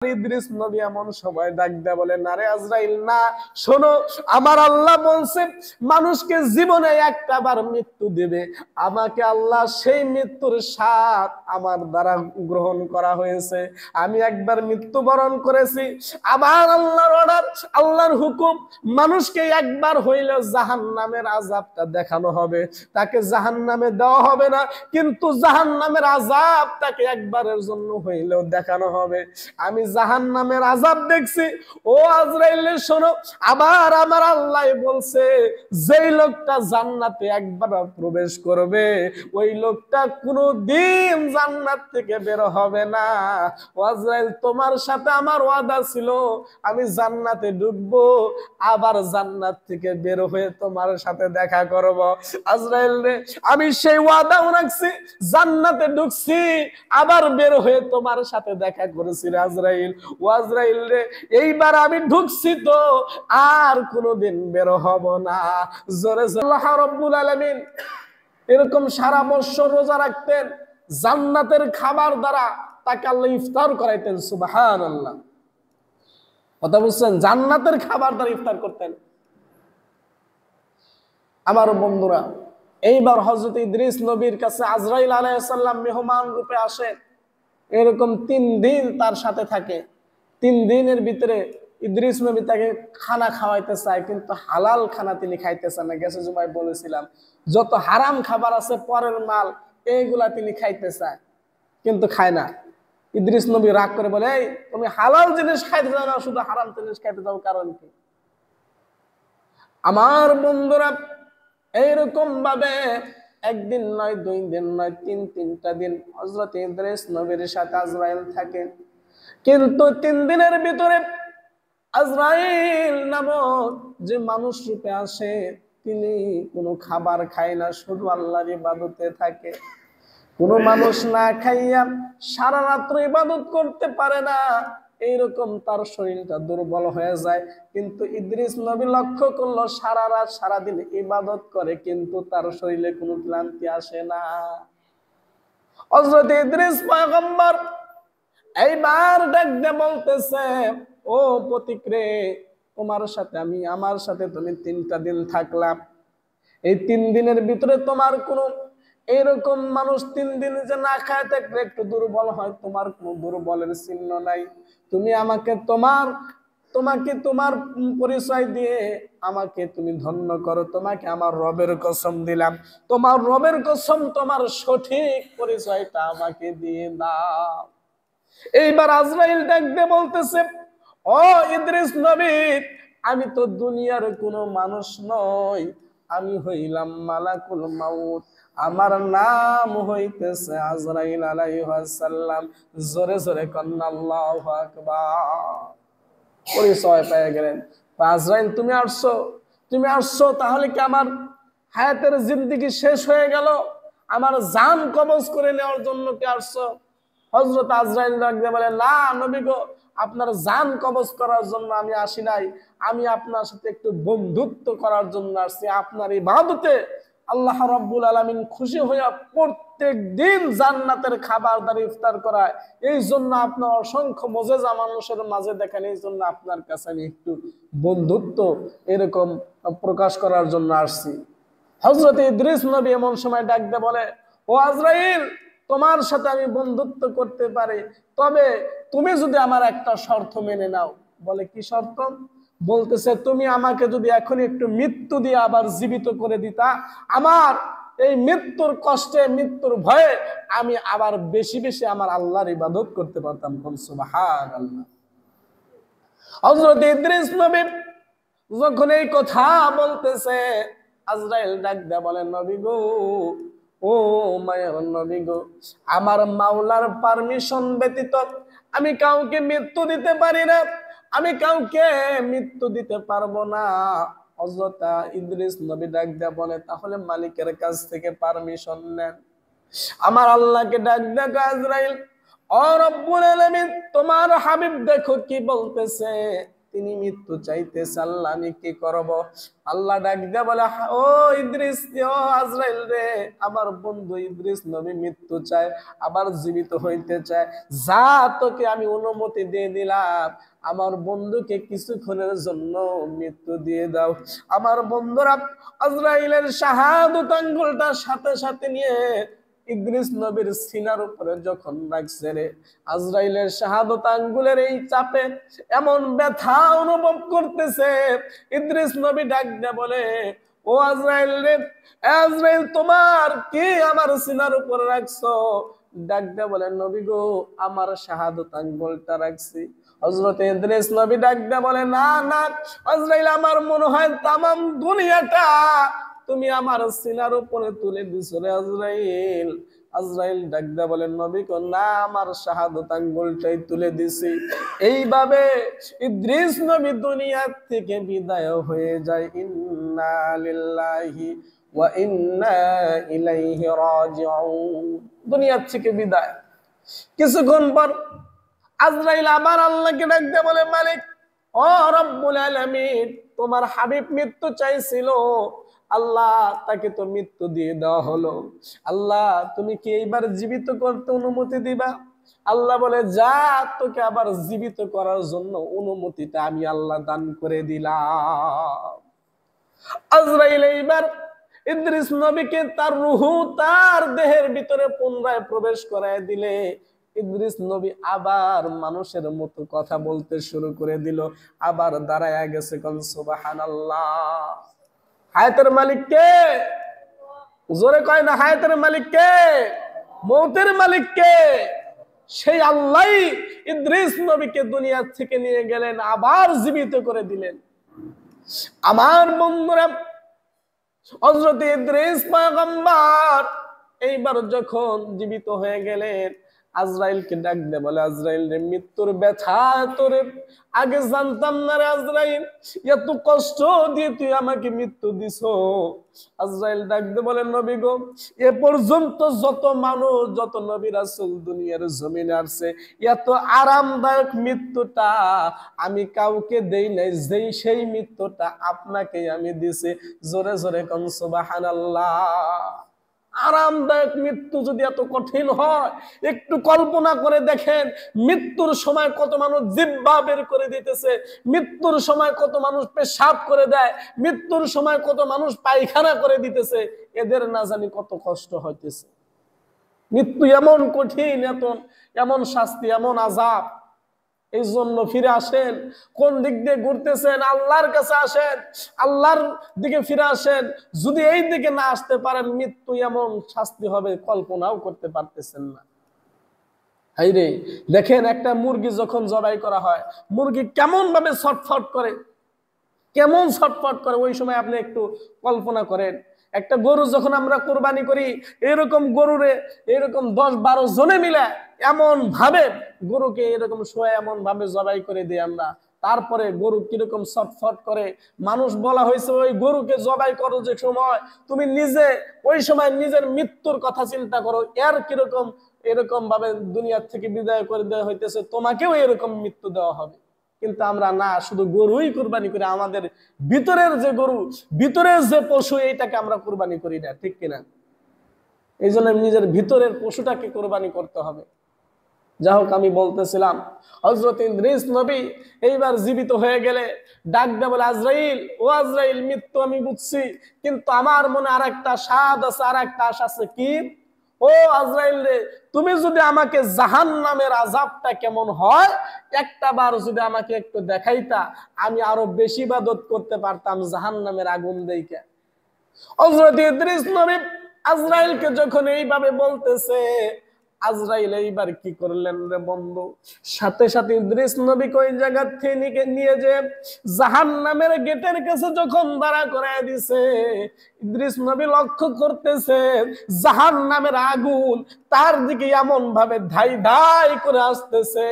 ইদ্রিস নবী এমন সময় ডাক দেয়া বলে, না রে আজরাইল না, শোনো, আমার আল্লাহ বলছে মানুষকে জীবনে একটা বার মৃত্যু দেবে, আমাকে আল্লাহ সেই মৃত্যুর স্বাদ আমার দ্বারা গ্রহণ করা হয়েছে। আমি একবার মৃত্যুবরণ করেছি, আবার আল্লাহর অর্ডার, আল্লাহর হুকুম, মানুষকে একবার হইলে জাহান্নামের আযাবটা দেখানো হবে, তাকে জাহান্নামে দেওয়া হবে না, কিন্তু জাহান্নামের আযাব তাকে একবারের জন্য হইলেও দেখানো হবে। আমি জাহান্নামের আযাব দেখছি। ও আজরাইল শোনো, আবার আমার আল্লাহ বলছে যেই লোকটা জান্নাতে একবার প্রবেশ করবে ওই লোকটা কোনোদিন জান্নাত থেকে বের হবে না। ও আজরাইল, তোমার সাথে আমার ওয়াদা ছিল আমি জান্নাতে ঢুকবো, আবার জান্নাত থেকে বের হয়ে তোমার সাথে দেখা করব। আজরাইল রে, আমি সেই ওয়াদাও রাখছি, জান্নাতে ঢুকছি, আবার বের হয়ে তোমার সাথে দেখা করেছি রে আজরাইল। ও আজরাইল রে, এইবার আমি ঢুকছি তো আর কোনোদিন বের হব না। জোরে জোরে আল্লাহ রাব্বুল আলামিন এরকম সারা বছর রোজা রাখতেন, জান্নাতের খাবার দ্বারা তাকে আল্লাহ ইফতার করাইতেন। সুবহানাল্লাহ, কথা বুঝছেন? জান্নাতের খাবার দ্বারা ইফতার করতেন। আমার বন্ধুরা, এইবার হযরত ইদ্রিস নবীর কাছে আজরাইল আলাইহিস সালাম মেহমান রূপে আসে, এরকম 3 দিন তার সাথে থাকে। 3 দিনের ভিতরে ইদ্রিস নবী তাকে খানা খাওয়াইতে চায়, কিন্তু হালাল খানা তিনি খাইতেছেন না। গেছে জুমায় বলেছিলাম, যত হারাম খাবার আছে পরের মাল, এইগুলা তিনি খাইতে চায়, কিন্তু খায় না। ইদ্রিস নবী রাগ করে বলে, এই তুমি হালাল জিনিস খাইতে চাও না, শুধু হারাম জিনিস খাইতে চাও, কারণ কি? আমার বন্ধুরা, এইরকম ভাবে একদিন নয়, 2 দিন নয়, 3টা দিন হযরত ইদ্রিস নবীর সাথে আজরাইল থাকে। কিন্তু 3 দিনের ভিতরে আজরাইল নামক যে মানুষ রূপে আসে, তিনি কোনো খাবার খায় না, শুধু আল্লাহর ইবাদতে থাকে। কোনো মানুষ না খাইয়া সারা রাত্র ইবাদত করতে পারে না, এইরকম তার শরীরটা দুর্বল হয়ে যায়। কিন্তু ইদ্রিস নবী লক্ষ্য করলো সারা রাত সারাদিন ইবাদত করে, কিন্তু তার শরীরে কোনো ক্লান্তি আসে না। হযরত ইদ্রিস পয়গম্বর এইবার ডাক দিয়ে বলতেছে, ও পথিক রে, তোমার সাথে আমি, আমার সাথে তুমি 3টা দিন থাকলাম, এই 3 দিনের ভিতরে তোমার কোনো এরকম মানুষ 3 দিন যে না খায় থাকলে একটু দুর্বল হয়, তোমার কোনো দুর্বলের চিহ্ন নাই। তুমি আমাকে তোমাকে তোমার পরিচয় দিয়ে আমাকে তুমি ধন্য করো, তোমাকে আমার রবের কসম দিলাম, তোমার রবের কসম, তোমার সঠিক পরিচয়টা আমাকে দিয়ে দাও। এইবার আজরাইল ডাক দিয়ে বলতেছে, ও ইদ্রিস নবী, আমি তো দুনিয়ার কোনো মানুষ নই, আমি হইলাম মালাকুল মাউত, আমার নাম হইতেছে আজরাইল আলাইহিস সালাম। জোরে জোরে কন্না আল্লাহু আকবার। পরিচয় পেয়ে গেলেন। আজরাইল, তুমি আসছো, তাহলে কি আমার হায়াতের জিন্দেগি শেষ হয়ে গেল? আমার জান কবজ করে নেওয়ার জন্য কি আসছো? হযরত আজরাইল ডাক দিয়ে বলে, না নবী গো, আপনার জান কবজ করার জন্য আমি আসি নাই, আমি আপনার সাথে একটু বন্ধুত্ব করার জন্য আসছি। আপনার ইবাদতে আল্লাহ রাব্বুল আলামিন খুশি হইয়া প্রত্যেক দিন জান্নাতের খাবার দ্বারা ইফতার করায়, এই জন্য আপনার অসংখ্য মুজিজা মানুষের মাঝে দেখেন, এই জন্য আপনার কাছে আমি একটু বন্ধুত্ব এরকম প্রকাশ করার জন্য আসছি। হযরত ইদ্রিস নবী এমন সময় ডাক দিয়ে বলে, ও আজরাইল, তোমার সাথে আমি বন্ধুত্ব করতে পারি, তবে তুমি যদি আমার একটা শর্ত মেনে নাও। বলে, কি শর্ত? বলতেছে, তুমি আমাকে যদি এখন একটু মৃত্যু দিয়ে আবার জীবিত করে দিতা, আমার এই মৃত্যুর কষ্টে, মৃত্যুর ভয়ে আমি আবার বেশি বেশি আমার আল্লাহর ইবাদত করতে পারতাম। সুবহানাল্লাহ। হযরত ইদ্রিস নবী যখন এই কথা বলতেছে, আজরাইল ডাক দেয়া বলেন, নবী গো, ও মায়ের নবী গো, আমার মাওলার পারমিশন ব্যতীত আমি কাউকে মৃত্যু দিতে পারি না, আমি কাউকে মৃত্যু দিতে পারবো না। হযরত ইদ্রিস নবী ডাক দেয়া বলে, তাহলে মালিকের কাছ থেকে পারমিশন নেন। আমার আল্লাহকে ডাক দেয়া, আজরাইল, ও রব্বুল আলামিন, তোমার হাবিব দেখো কি বলতেছে, তিনি মৃত্যু চাইতেছে, আল্লাহ আমি কি করব? আল্লাহ ডাক দিয়ে বলে, ও ইদ্রিস, ও আজরাইল রে, আমার বন্ধু ইদ্রিস নবী মৃত্যু চায়, আবার জীবিত হইতে চায়, যা তোকে আমি অনুমতি দিয়ে দিলাম, আমার বন্ধুকে কিছুক্ষণের জন্য মৃত্যু দিয়ে দাও। আমার বন্ধুরা আজরাইলের শাহাদাত আঙ্গুলটা সাথে সাথে নিয়ে ইদ্রিস নবীর সিনার উপরে যখন রাখছে রে, আজরাইলের শাহাদাত আঙ্গুলের এই চাপে এমন ব্যথা অনুভব করতেছে, ইদ্রিস নবী ডাক দিয়ে বলে, ও আজরাইল রে, আজরাইল তোমার কি আমার সিনার উপরে রাখছো? ডাক দিয়ে বলে, নবী গো, আমার শাহাদাত আঙ্গুলটা রাখছি। হযরত ইদ্রিস নবী ডাক দিয়ে বলে, না না আজরাইল, আমার মনে হয় তামাম দুনিয়াটা তুমি আমার সিনার উপরে তুলে দিছো রে আজরাইল। আজরাইল ডাক দিয়ে বলেন, নবী গো, না, আমার শাহাদাত আঙ্গুলটাই তুলে দিছি। এইভাবে ইদ্রিস নবী দুনিয়া থেকে বিদায় হয়ে যায়। ইন্না লিল্লাহি ওয়া ইন্না ইলাইহি রাজিউন। দুনিয়া থেকে বিদায়। কিছুক্ষণ পর আজরাইল আবার আল্লাহকে ডাক দিয়ে বলে, মালিক, ও রব্বুল আলামিন, তোমার হাবিব মৃত্যু চাইছিল, আল্লাহ তাকে তো মৃত্যু দিয়ে দেওয়া হলো, আল্লাহ তুমি কি এইবার জীবিত করতে অনুমতি দিবা? আল্লাহ বলে, যা, তোকে আবার জীবিত করার জন্য অনুমতিটা আমি আল্লাহ দান করে দিলাম। আজরাইল এইবার ইদ্রিস নবীকে তার রূহ তার দেহের ভিতরে পুনরায় প্রবেশ করায় দিলে ইদ্রিস নবী আবার মানুষের মতো কথা বলতে শুরু করে দিল, আবার দাঁড়ায় গেছে। কোন সুবহানাল্লাহ। হায়াতের মালিক কে? জোরে কয় না, হায়াতের মালিক কে? মৌতের মালিক কে? সেই আল্লাহ ইদ্রিস নবীকে দুনিয়া থেকে নিয়ে গেলেন, আবার জীবিত করে দিলেন। আমার বন্ধুরা, হযরত ইদ্রিস পয়গম্বর এইবার যখন জীবিত হয়ে গেলেন, আজরাইলকে ডাক দিয়ে বলে, আজরাইল রে, মৃত্যুর ব্যথা তোরে আগে জানতাম না রে আজরাইল, এত কষ্ট দিয়ে তুই আমাকে মৃত্যু দিছো। আজরাইল ডাক দিয়ে বলে, নবী গো, এ পর্যন্ত যত মানুষ, যত নবী রাসূল দুনিয়ার জমিনে আসছে, এত আরামদায়ক মৃত্যুটা আমি কাউকে দেই নাই, যেই সেই মৃত্যুটা আপনাকে আমি দিছি। জোরে জোরে কোন সুবহানাল্লাহ। আরামদায়ক মৃত্যু যদি এত কঠিন হয়, একটু কল্পনা করে দেখেন, মৃত্যুর সময় কত মানুষ জিহ্বা বের করে দিতেছে, মৃত্যুর সময় কত মানুষ পেশাব করে দেয়, মৃত্যুর সময় কত মানুষ পায়খানা করে দিতেছে, এদের না জানি কত কষ্ট হইতেছে। মৃত্যু এমন কঠিন, এমন শাস্তি, এমন আযাব। এই জন্য ফিরে আসেন। কোন দিক দিয়ে ঘুরতেছেন? আল্লাহর কাছে আসেন, আল্লাহর দিকে ফিরে আসেন। যদি এই দিকে না আসতে পারেন, মৃত্যু এমন শাস্তি হবে কল্পনাও করতে পারতেছেন না। হাইরে, দেখেন একটা মুরগি যখন জবাই করা হয়, মুরগি কেমন ভাবে ছটফট করে, কেমন ছটফট করে, ওই সময় আপনি একটু কল্পনা করেন। একটা গরু যখন আমরা কোরবানি করি, এরকম গরুরে এরকম 10-12 জনে মিলে এমন ভাবে গরুকে এরকম শোয়া এমন ভাবে জবাই করে দিই আমরা, তারপরে গরু কিরকম ছটফট করে। মানুষ বলা হয়েছে, ওই গরুকে জবাই করো যে সময়, তুমি নিজে ওই সময় নিজের মৃত্যুর কথা চিন্তা করো, এর কিরকম এরকম ভাবে দুনিয়া থেকে বিদায় করে দেওয়া হইতেছে, তোমাকেও এরকম মৃত্যু দেওয়া হবে। কিন্তু আমরা না, শুধু গরুই কুরবানি করি, আমাদের ভিতরের যে গরু, ভিতরের যে পশু, এইটাকে আমরা কুরবানি করি না, ঠিক কিনা? এই জন্য নিজের ভিতরের পশুটাকে কুরবানি করতে হবে। যা হোক, আমি বলতেছিলাম, হযরত ইদ্রিস নবী এইবার জীবিত হয়ে গেলে ডাক দিয়ে বলে, আজরাইল, ও আজরাইল, মৃত্যু আমি বুঝছি, কিন্তু আমার মনে আর একটা স্বাদ আছে, আর একটা আশা আছে। কি? ও আজরাইল রে, তুমি যদি আমাকে জাহান্নামের আযাবটা কেমন হয় একটা বার যদি আমাকে একটু দেখাইতা, আমি আরো বেশি ইবাদত করতে পারতাম জাহান্নামের আগুন দেখে। হযরত ইদ্রিস নবী আজরাইলকে যখন এইভাবে বলতেছে, আজরাইল এইবার কি করলেন রে বন্ধু, সাথে সাথে ইদ্রিস নবীকে ওই জায়গা থেকে নিয়ে যে জাহান্নামের গেটের কাছে যখন দাঁড়া করায় দিছে, ইদ্রিস নবী লক্ষ্য করতেছে জাহান্নামের আগুন তার দিকে এমন ভাবে ধাই ধাই করে আসতেছে,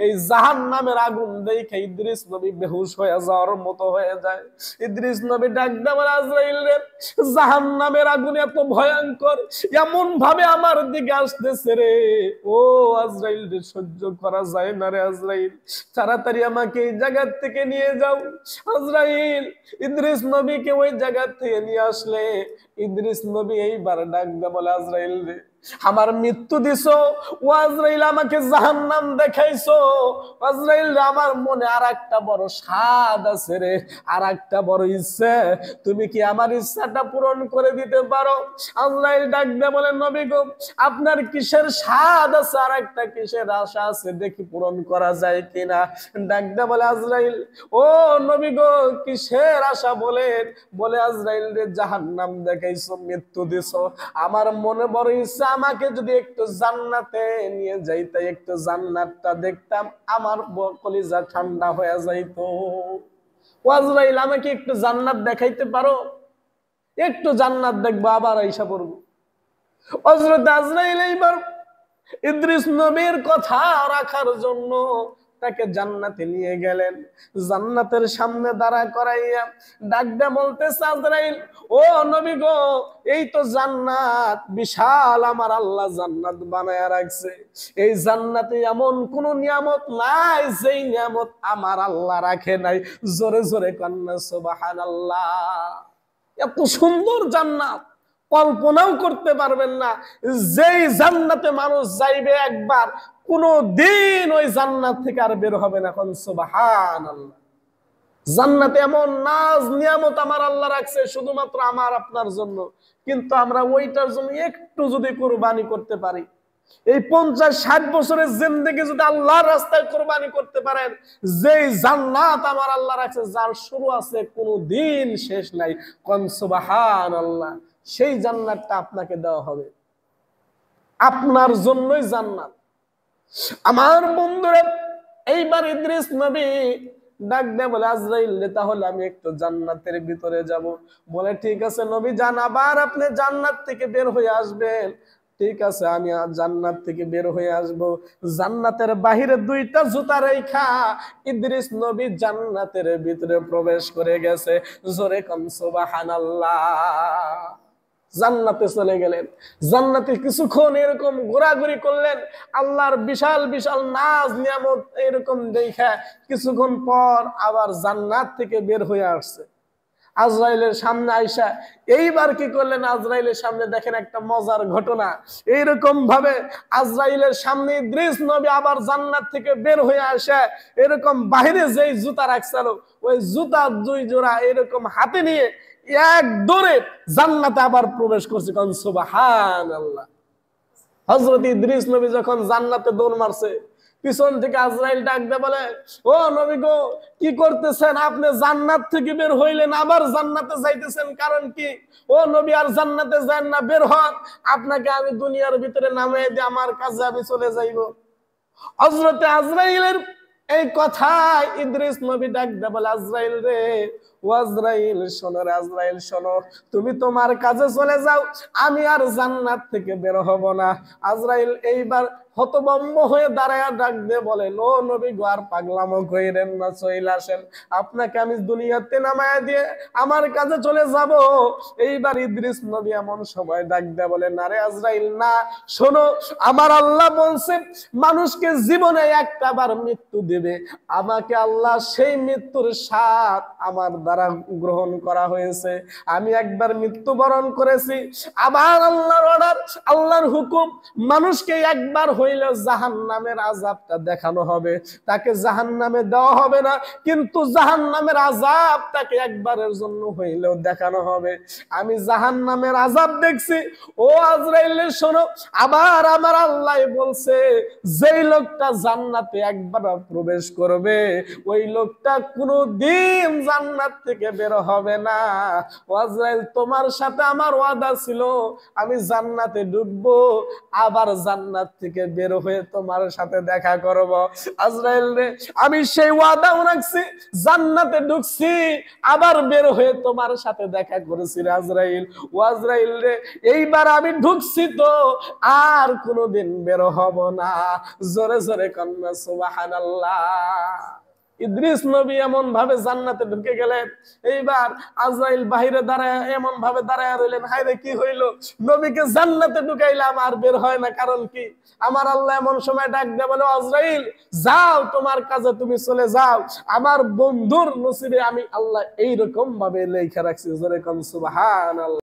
এই জাহান্নামের আগুন দেখে ইদ্রিস নবী বেহুশ হয়ে যাওয়ার মতো হয়ে যায়। ইদ্রিস নবী ডাক দেয় বলে, আজরাইল রে, জাহান্নামের আগুন এত ভয়ঙ্কর, এমন ভাবে আমার দিকে আসতেছে রে, ও আজরাইল রে, সহ্য করা যায় না রে আজরাইল, তাড়াতাড়ি আমাকে এই জায়গা থেকে নিয়ে যাও। আজরাইল ইদ্রিস নবীকে ওই জায়গা থেকে নিয়ে আসলে ইদ্রিস নবী এইবার ডাক দেয় বলে, আজরাইল রে, আমার মৃত্যু দিছো, ও আজরাইল আমাকে জাহান্নাম দেখাইছো, আজরাইল রে, আমার মনে আর একটা বড় স্বাদ আছে রে, আর একটা বড় ইচ্ছা, তুমি কি আমার ইচ্ছাটা পূরণ করে দিতে পারো? আজরাইল ডাক দেয় বলে, নবী গো, আপনার কিসের স্বাদ আছে আর একটা কিসের আশা আছে, দেখি পূরণ করা যায় কিনা। ডাক দেয় বলে, আজরাইল, ও নবী গো, কিসের আশা বলেন? বলে, আজরাইল রে, জাহান্নাম দেখাইছো, মৃত্যু দিছো, আমার মনে বড় ইচ্ছা, আমাকে যদি একটু জান্নাতে নিয়ে যাইতে, একটু জান্নাতটা দেখতাম, আমার কলিজা ঠান্ডা হয়ে যাইতো। ও আজরাইল, আমাকে একটু জান্নাত দেখাইতে পারো? একটু জান্নাত দেখবো, আবার আইসা পড়বো। হযরত আজরাইল এইবার ইদ্রিস নবীর কথা রাখার জন্য তাকে জান্নাতে নিয়ে গেলেন। জান্নাতের সামনে দাঁড়া করাইয়া ডাক দিয়ে বলতেছে, আজরাইল, ও নবী গো, এই তো জান্নাত, বিশাল আমার আল্লাহ জান্নাত বানায়া রাখছে, এই জান্নাতে এমন কোন নিয়ামত নাই যেই নিয়ামত আমার আল্লাহ রাখে নাই। জোরে জোরে কান্না সুবহানাল্লাহ। এত সুন্দর জান্নাত কল্পনাও করতে পারবেন না। যেই জান্নাতে মানুষ যাইবে একবার, কোনো দিন ওই জান্নাত থেকে আর বের হবে না। কোন সুবহানাল্লাহ। জান্নাতে এমন নাজ নিয়ামত আমার আল্লাহ রাখছে শুধুমাত্র আমার আপনার জন্য, কিন্তু আমরা ওইটার জন্য একটু যদি কুরবানি করতে পারি, এই 50-60 বছরের জিন্দেগি যদি আল্লাহর রাস্তায় কুরবানি করতে পারেন, যেই জান্নাত আমার আল্লাহ রাখছে, যার শুরু আছে কোনো দিন শেষ নাই, কোন সুবহানাল্লাহ, সেই জান্নাতটা আপনাকে দেওয়া হবে, আপনার জন্যই জান্নাত। আমার বন্ধুরা, এইবার ইদ্রিস নবী ডাক দেয় বলে, আজরাইল রে, তাহলে আমি একটু জান্নাতের ভিতরে যাব। বলে, ঠিক আছে নবী যান, আবার আপনি জান্নাত থেকে বের হয়ে আসবেন। ঠিক আছে, আমি জান্নাত থেকে বের হয়ে আসব। জান্নাতের বাহিরে দুইটা জুতা রেখা ইদ্রিস নবী জান্নাতের ভিতরে প্রবেশ করে গেছে। জোরে কোন সুবহানাল্লাহ। জান্নাতে চলে গেলেন। জান্নাতে কিছুক্ষণ এরকম ঘোরাঘুরি করলেন, আল্লাহর বিশাল বিশাল নাজ নিয়ামত এরকম দেখা কিছুক্ষণ পর আবার জান্নাত থেকে বের হয়ে আসছে। আজরাইলের সামনে আইসা এইবার কি করলেন? আজরাইলের সামনে দেখেন একটা মজার ঘটনা। এইরকম ভাবে আজরাইলের সামনে ইদ্রিস নবী আবার জান্নাত থেকে বের হয়ে আসে, এরকম বাহিরে যেই জুতা রাখছিল ওই জুতা 2 জোড়া এরকম হাতে নিয়ে এক দৌড়ে জান্নাতে আবার প্রবেশ করছে। কোন সুবহানাল্লাহ। হযরত ইদ্রিস নবী যখন জান্নাতে দৌড় মারছে, পিছন থেকে আজরাইল ডাক দিয়ে বলে, ও নবী গো, কি করতেছেন আপনি? জান্নাত থেকে বের হইলেন, আবার জান্নাতে যাইতেছেন, কারণ কি? ও নবী, আর জান্নাতে যান না, বের হন, আপনাকে আমি দুনিয়ার ভিতরে নামিয়ে দিয়ে আমার কাছে আমি চলে যাইব। হযরত আজরাইলের এই কথায় ইদ্রিস নবী ডাক দিয়ে বলে, আজরাইল রে, ও আজরাইল শোনো রে, আজরাইল শোনো, তুমি তোমার কাজে চলে যাও, আমি আর জান্নাত থেকে বের হব না। আজরাইল এইবার হতভম্ব হয়ে দাঁড়ায়া ডাক দিয়ে বলেন, ও নবী গো, আর পাগলামো কইরেন না, চলে আসেন, আপনাকে আমি দুনিয়াতে নামায়া দিয়ে আমার কাজে চলে যাব। এইবার ইদ্রিস নবী এমন সময় ডাক দিয়ে বলেন, আরে আজরাইল না, শোনো, আমার আল্লাহ বলছে মানুষকে জীবনে একটা বার মৃত্যু দেবে, আমাকে আল্লাহ সেই মৃত্যুর স্বাদ আমার দ্বারা গ্রহণ করা হয়েছে। আমি একবার মৃত্যুবরণ করেছি, আবার আল্লাহর অর্ডার, আল্লাহর হুকুম, মানুষকে একবার হইলে জাহান্নামের আযাবটা দেখানো হবে, তাকে জাহান্নামে দেওয়া হবে না, কিন্তু জাহান্নামের আযাব তাকে একবারের জন্য হইলেও দেখানো হবে। আমি জাহান্নামের আযাব দেখছি। ও আজরাইল শোনো, আবার আমার আল্লাহ বলছে যেই লোকটা জান্নাতে একবার প্রবেশ করবে, ওই লোকটা কোনোদিন জান্নাত থেকে বের হবে না। আজরাইল তোমার সাথে আমার ওয়াদা ছিল আমি জান্নাতে ঢুকবো, আবার জান্নাত থেকে বের হয়ে তোমার সাথে দেখা করব। আজরাইল রে আমি সেই ওয়াদাও রাখছি, জান্নাতে ঢুকছি আবার বের হয়ে তোমার সাথে দেখা করেছি রে আজরাইল। ও আজরাইল রে এইবার আমি ঢুকছি তো আর কোনোদিন বের হব না। জোরে জোরে কন্যা সুবহানাল্লাহ। ইদ্রিস নবী এমন ভাবে জান্নাতে ঢুকে গেলেন। এইবার আজরাইল বাহিরে দাঁড়ায় এমন ভাবে দাঁড়ায় রইলেন, হায় রে কি হইলো, নবীকে জান্নাতে ঢুকাইলাম আর বের হয় না, কারণ কি? আমার আল্লাহ এমন সময় ডাক দিয়ে বলে, আজরাইল যাও তোমার কাজে তুমি চলে যাও, আমার বন্ধুর নসিবে আমি আল্লাহ এইরকম ভাবে লেখা রাখছি। জোরে কোন সুবহানাল্লাহ।